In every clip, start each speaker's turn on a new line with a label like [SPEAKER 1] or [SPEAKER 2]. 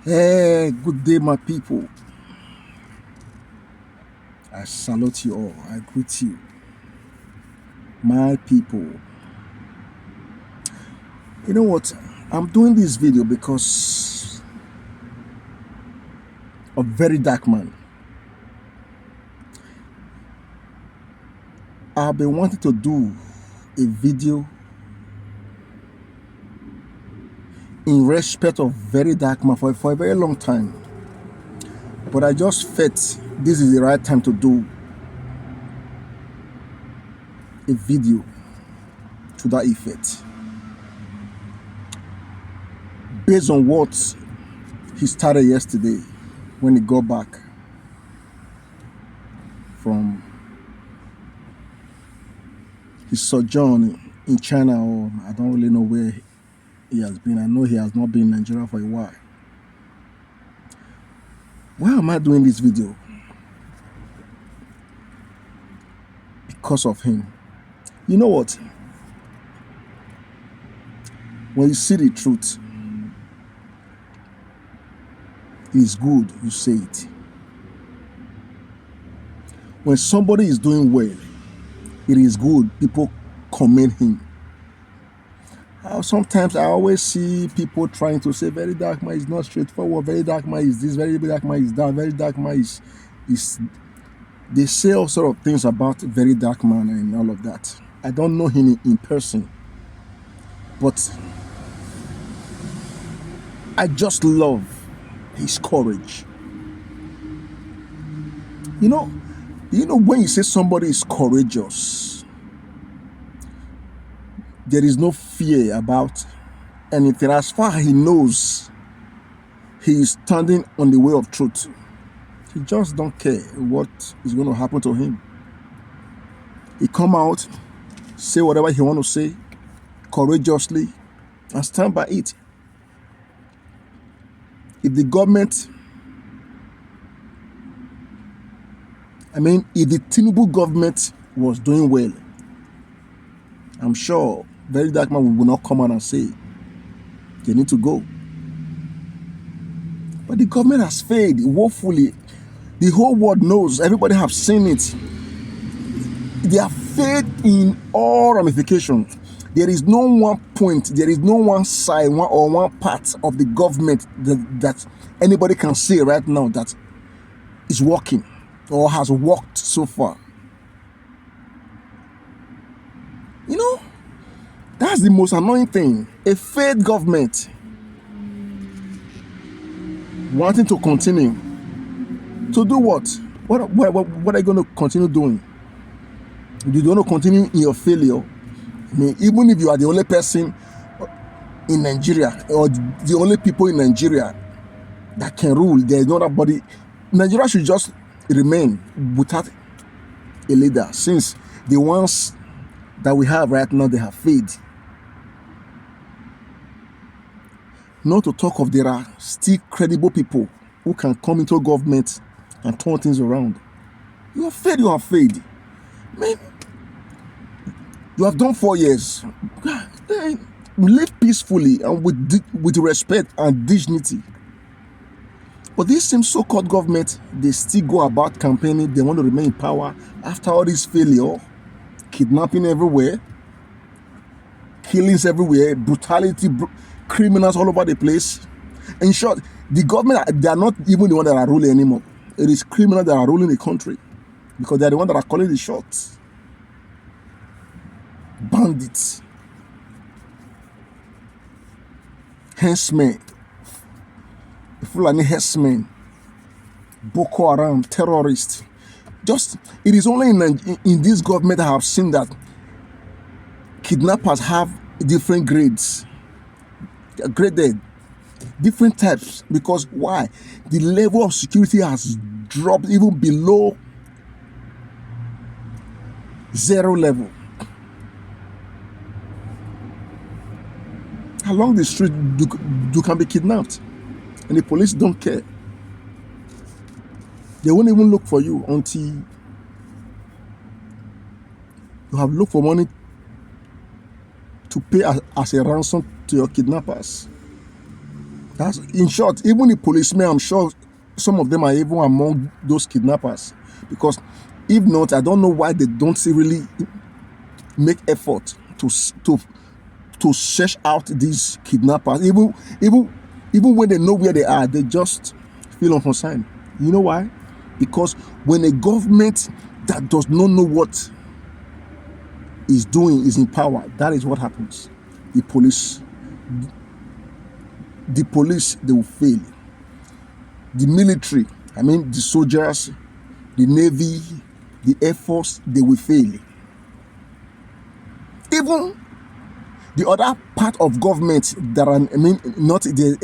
[SPEAKER 1] Hey, good day, my people. I salute you all. I greet you, my people. You know what? I'm doing this video because of Verydarkman. I've been wanting to do a video in respect of Verydarkman for a very long time. But I just felt this is the right time to do a video to that effect. Based on what he started yesterday when he got back from his sojourn in China, or I don't really know where he has been. I know he has not been in Nigeria for a while. Why am I doing this video? Because of him. You know what? When you see the truth, it's good you say it. When somebody is doing well, it is good people commend him. Sometimes I always see people trying to say Verydarkman is not straightforward, Verydarkman is this, Verydarkman is that, Verydarkman is they say all sort of things about Verydarkman and all of that. I don't know him in person, but I just love his courage. You know when you say somebody is courageous, there is no fear about anything. As far as he knows he is standing on the way of truth, he just don't care what is going to happen to him. He come out, say whatever he want to say courageously, and stand by it. If the government, if the Tinubu government was doing well, I'm sure Verydarkman will not come out and say they need to go. But the government has failed woefully. The whole world knows. Everybody have seen it. They have failed in all ramifications. There is no one point, there is no one side, one part of the government that anybody can say right now that is working or has worked so far. You know, that's the most annoying thing. A failed government wanting to continue. To do what? What are you going to continue doing? You don't want to continue in your failure? Even if you are the only person in Nigeria or the only people in Nigeria that can rule, there is no other body. Nigeria should just remain without a leader, since the ones that we have right now, they have failed. Not to talk of there are still credible people who can come into government and turn things around. You have failed. Man, you have done 4 years. Live peacefully and with respect and dignity. But this same so-called government, they still go about campaigning. They want to remain in power after all this failure, kidnapping everywhere, killings everywhere, brutality, criminals all over the place. In short, the government, they are not even the ones that are ruling anymore. It is criminals that are ruling the country because they are the ones that are calling the shots. Bandits, henchmen, Fulani herdsmen, Boko Haram, terrorists. It is only in this government I have seen that kidnappers have different grades. They are graded, different types. Because why? The level of security has dropped even below zero level. Along the street, you can be kidnapped, and the police don't care. They won't even look for you until you have looked for money to pay as a ransom to your kidnappers. That's, in short, even the policemen, I'm sure some of them are even among those kidnappers. Because if not, I don't know why they don't really make effort to search out these kidnappers. Even when they know where they are, they just feel unconcerned. You know why? Because when a government that does not know what is doing is in power, that is what happens. The police, they will fail. The military, I mean the soldiers, the navy, the air force, they will fail. Even the other part of government that are, I mean, not the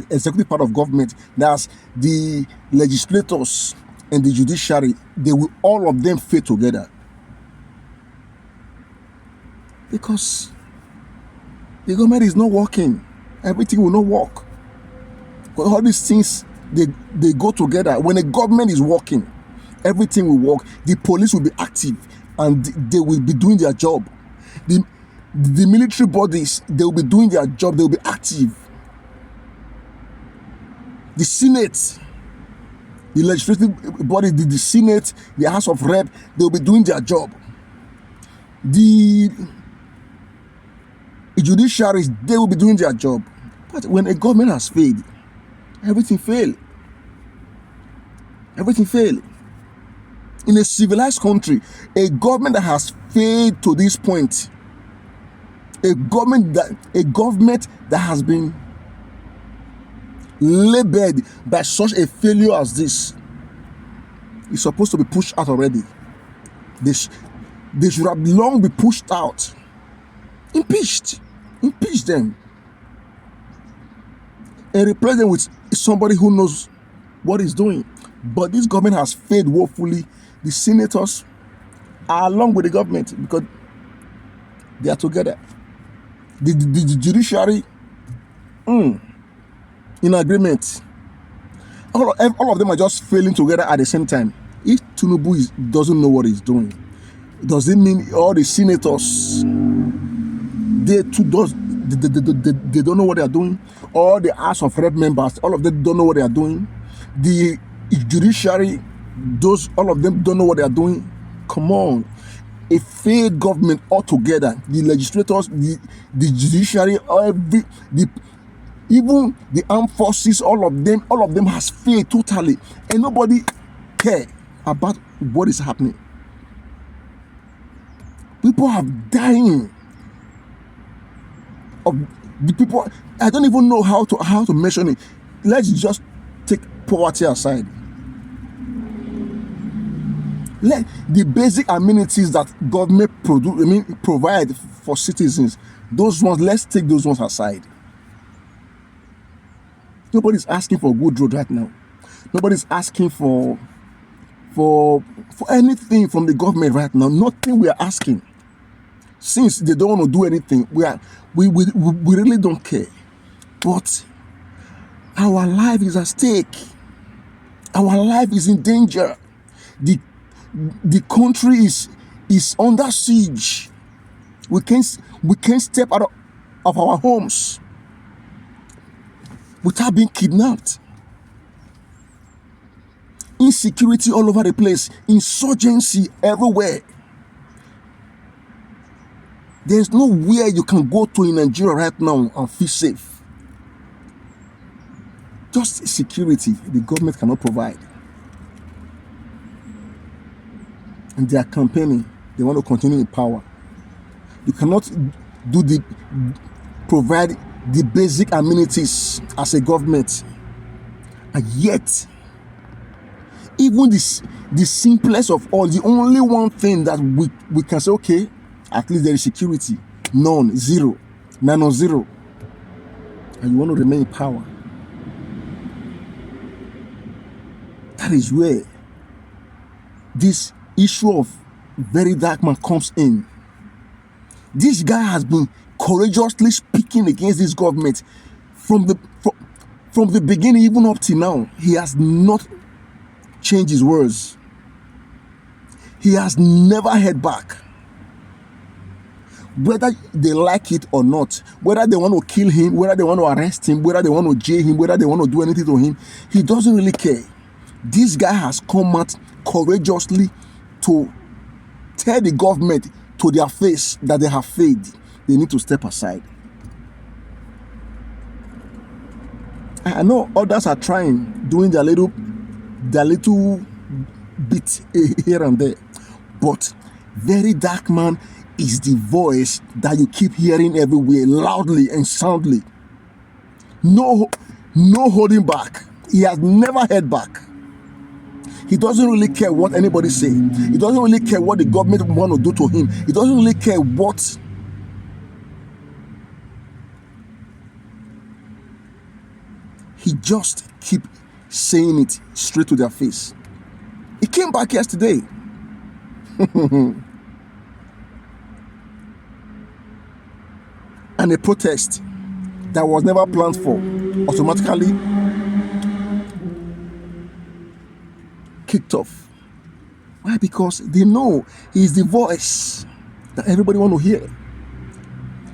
[SPEAKER 1] executive part of government, that's the legislators and the judiciary, they will all of them fail together. Because the government is not working. Everything will not work. But all these things, they go together. When a government is working, everything will work. The police will be active and they will be doing their job. The military bodies, they will be doing their job. They will be active. The Senate, the legislative body, the Senate, the House of Rep, they will be doing their job. The judiciaries, they will be doing their job. But when a government has failed, everything fail. Everything fail. In a civilized country, a government that has failed to this point, a government that has been labeled by such a failure as this, is supposed to be pushed out already. They should have long been pushed out. Impeach them, and replace them with somebody who knows what he's doing. But this government has failed woefully. The senators are along with the government because they are together. The judiciary in agreement. All of them are just failing together at the same time. If Tinubu doesn't know what he's doing, does it mean all the senators they don't know what they are doing? All the House of Rep members, all of them don't know what they are doing. The judiciary, all of them don't know what they are doing. Come on. A failed government altogether. The legislators, the judiciary, even the armed forces, all of them has failed totally, and nobody care about what is happening. People are dying. Of the people, I don't even know how to mention it. Let's just take poverty aside. Let the basic amenities that government provide for citizens, those ones, let's take those ones aside. Nobody's asking for a good road right now. Nobody's asking for anything from the government right now. Nothing we are asking. Since they don't want to do anything, we really don't care. But our life is at stake. Our life is in danger. The country is under siege. We can't step out of our homes without being kidnapped. Insecurity all over the place. Insurgency everywhere. There's nowhere you can go to in Nigeria right now and feel safe. Just security the government cannot provide. And they are campaigning. They want to continue in power. You cannot provide the basic amenities as a government. And yet, even the simplest of all, the only one thing that we can say, okay, at least there is security. None, zero, zero. And you want to remain in power. That is where this issue of Verydarkman comes in. This guy has been courageously speaking against this government from the beginning, even up till now. He has not changed his words. He has never held back. whether they like it or not, whether they want to kill him, whether they want to arrest him, whether they want to jail him, whether they want to do anything to him, he doesn't really care. This guy has come out courageously to tell the government to their face that they have failed. They need to step aside. I know others are trying, doing their little bit here and there, but Verydarkman is the voice that you keep hearing everywhere, loudly and soundly. No holding back. He has never held back. He doesn't really care what anybody say. He doesn't really care what the government want to do to him. He doesn't really care what. He just keep saying it straight to their face. He came back yesterday. And a protest that was never planned for automatically kicked off. Why? Because they know he's the voice that everybody want to hear.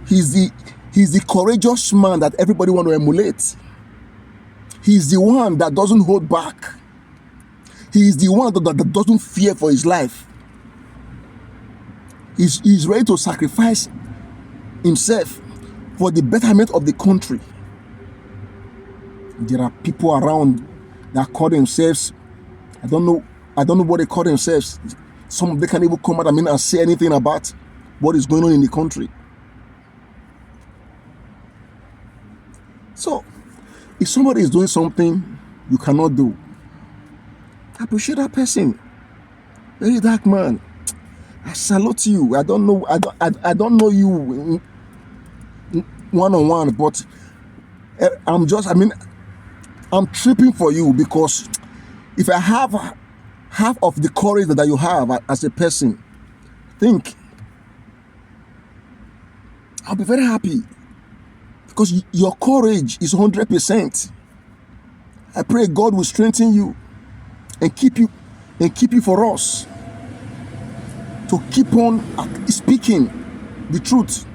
[SPEAKER 1] He's the courageous man that everybody want to emulate. He's the one that doesn't hold back. He is the one that doesn't fear for his life. He's ready to sacrifice himself for the betterment of the country. There are people around that call themselves, I don't know what they call themselves. Some of them can't even come out and say anything about what is going on in the country. So, if somebody is doing something you cannot do, appreciate that person. Verydarkman, I salute you. I don't know you one-on-one, but I'm tripping for you, because if I have half of the courage that you have as a person, think I'll be very happy, because your courage is 100%. I pray God will strengthen you and keep you for us to keep on speaking the truth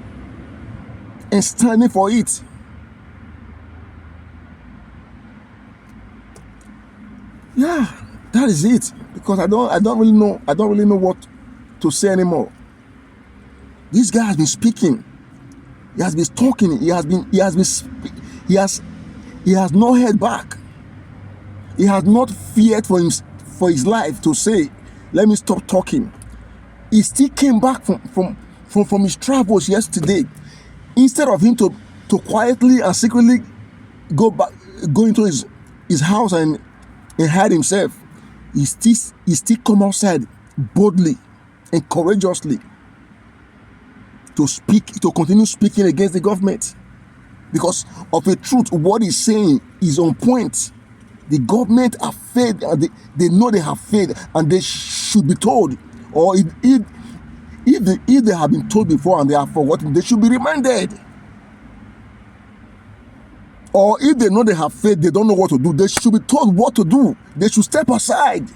[SPEAKER 1] and standing for it. Yeah, that is it. Because I don't really know what to say anymore. This guy has been speaking. He has been talking. He has not held back. He has not feared for his life to say, let me stop talking. He still came back from his travels yesterday. Instead of him to quietly and secretly go into his house and hide himself, he still come outside boldly and courageously to continue speaking against the government. Because of the truth, what he's saying is on point. The government have failed, and they know they have failed, and they should be told. Or if they have been told before and they have forgotten, they should be reminded. Or if they know they have failed, they don't know what to do, they should be told what to do. They should step aside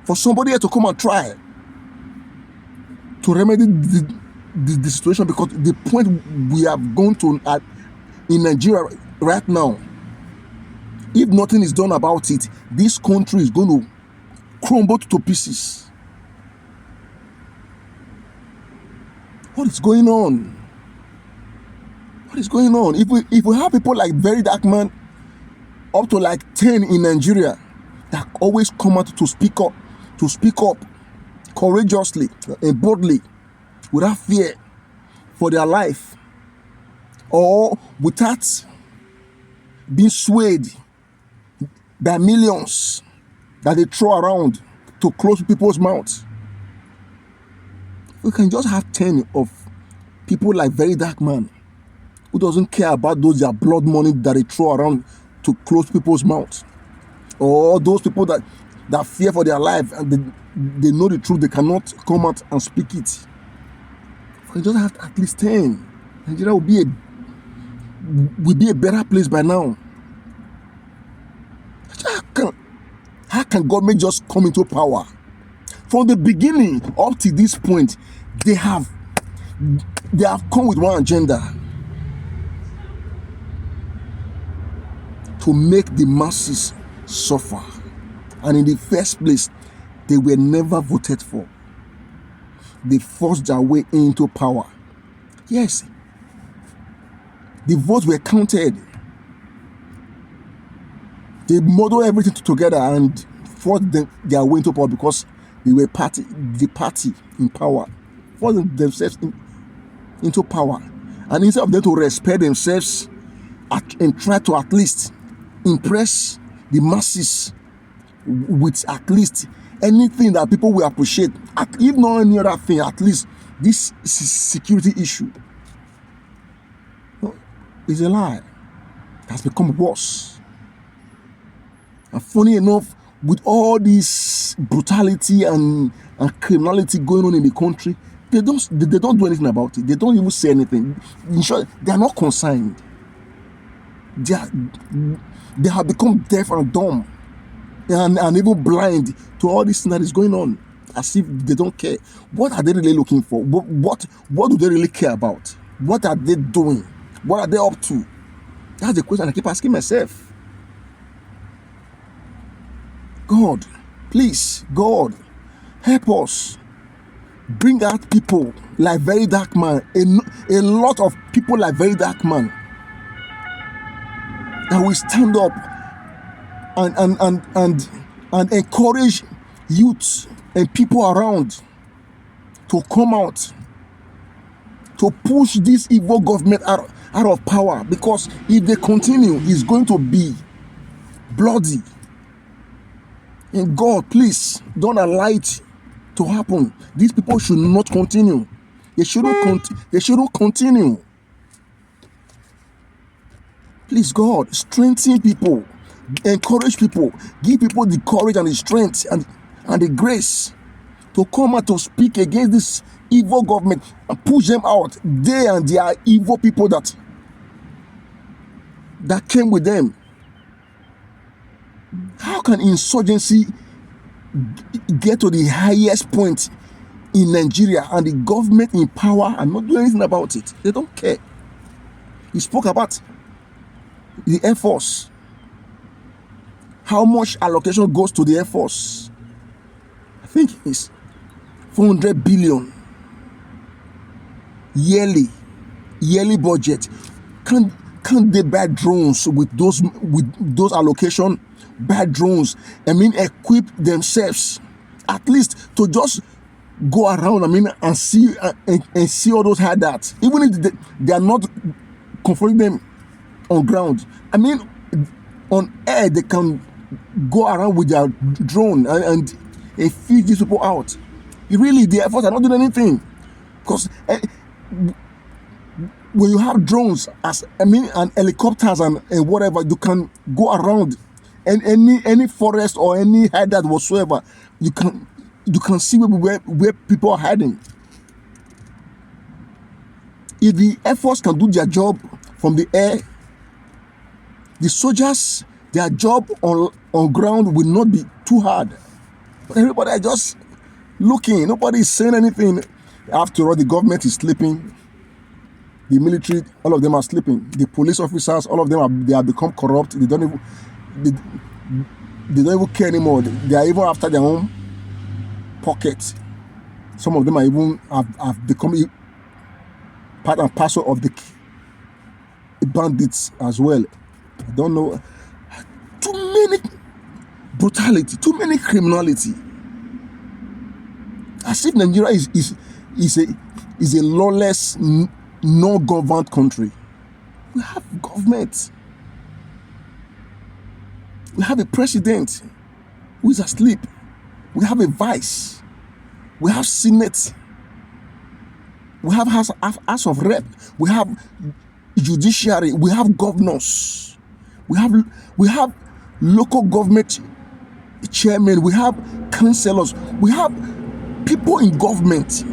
[SPEAKER 1] for somebody else to come and try to remedy the situation. Because the point we have gone to in Nigeria right now, if nothing is done about it, this country is going to crumble to pieces. What is going on? What is going on? If we have people like Verydarkman, up to like 10 in Nigeria, that always come out to speak up courageously and boldly, without fear for their life, or without being swayed by millions that they throw around to close people's mouths. We can just have 10 of people like Verydarkman, who doesn't care about those their blood money that they throw around to close people's mouths, or those people that fear for their life and they know the truth, they cannot come out and speak it. We can just have at least 10. Nigeria will be a better place by now. How can government just come into power? From the beginning up to this point, they have They have come with one agenda: to make the masses suffer. And in the first place, they were never voted for. They forced their way into power. Yes, the votes were counted. They muddled everything together and forced their way into power because they were the party in power, forced themselves into power. And instead of them to respect themselves and try to at least impress the masses with at least anything that people will appreciate, if not any other thing, at least this security issue, is a lie. It has become worse. And funny enough, with all this brutality and criminality going on in the country, they don't do anything about it. They don't even say anything. In short, they are not concerned. They have become deaf and dumb and even blind to all this thing that is going on, as if they don't care. What are they really looking for? What do they really care about? What are they doing? What are they up to? That's the question I keep asking myself. God, please, God, help us. Bring out people like Verydarkman, a lot of people like Verydarkman that will stand up and encourage youth and people around to come out to push this evil government out of power, because if they continue, it's going to be bloody. And God, please don't allow it to happen. These people should not continue. They shouldn't continue. Please, God, strengthen people, encourage people, give people the courage and the strength and the grace to come out to speak against this evil government and push them out. They and their evil people that came with them. How can insurgency get to the highest point in Nigeria and the government in power and not do anything about it? They don't care. He spoke about the Air Force. How much allocation goes to the Air Force? I think it's 400 billion yearly budget. Can't they buy drones with those allocation? Buy drones, equip themselves at least to just go around, and see all those hideouts, even if they are not confronting them on ground. On air they can go around with their drone and feed these people out. Really, the efforts are not doing anything, because when you have drones and helicopters and whatever, you can go around and any forest or any hideout whatsoever. You can see where people are hiding. If the Air Force can do their job from the air, the soldiers, their job on ground will not be too hard. But everybody are just looking. Nobody is saying anything. After all, the government is sleeping. The military, all of them are sleeping. The police officers, all of them they have become corrupt. They don't even care anymore. They are even after their own pocket. Some of them are even have become part and parcel of the bandits as well. I don't know. Too many brutality, too many criminality. As if Nigeria is a lawless, non-governed country. We have government. We have a president who is asleep. We have a vice. We have Senate. We have House of Rep. We have judiciary. We have governors. We have local government chairmen. We have councillors. We have people in government.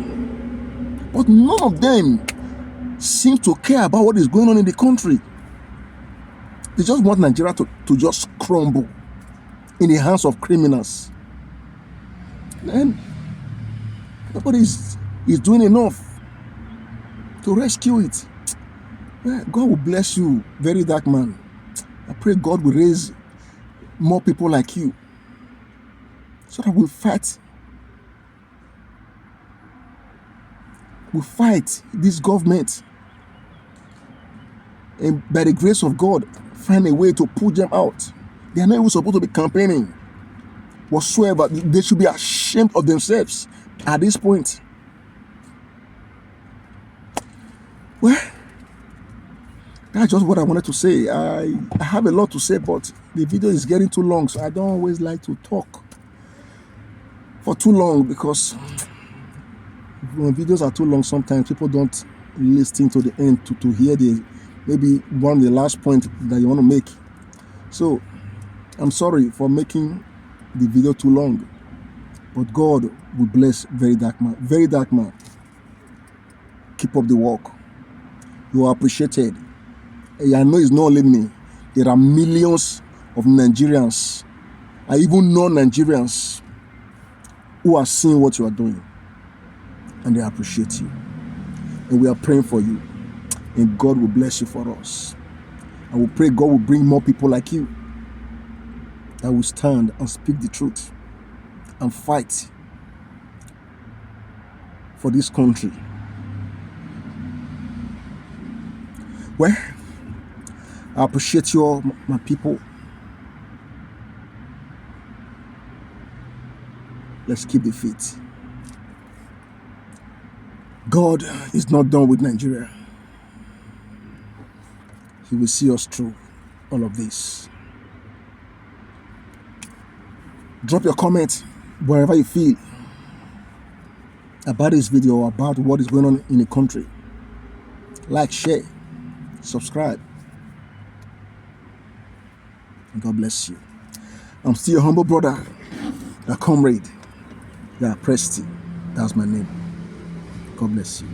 [SPEAKER 1] But none of them seem to care about what is going on in the country. They just want Nigeria to just crumble in the hands of criminals. And nobody is doing enough. to rescue it. Yeah, God will bless you, Verydarkman. I pray God will raise more people like you so that we fight this government, and by the grace of God, find a way to put them out. They are not even supposed to be campaigning whatsoever. They should be ashamed of themselves at this point. Well, that's just what I wanted to say. I have a lot to say, but the video is getting too long, so I don't always like to talk for too long, because when videos are too long, sometimes people don't listen to the end to hear maybe one of the last point that you want to make. So I'm sorry for making the video too long, but God will bless Verydarkman. Verydarkman, keep up the work. You are appreciated. I know it's not only me. There are millions of Nigerians, and even non-Nigerians, who are seeing what you are doing, and they appreciate you. And we are praying for you, and God will bless you for us. I will pray God will bring more people like you that will stand and speak the truth and fight for this country. Well, I appreciate you all, my people. Let's keep the faith. God is not done with Nigeria. He will see us through all of this. Drop your comment wherever you feel about this video or about what is going on in the country. Like, share, subscribe. And God bless you. I'm still your humble brother, a comrade. Yeah, Presti. That's my name. God bless you.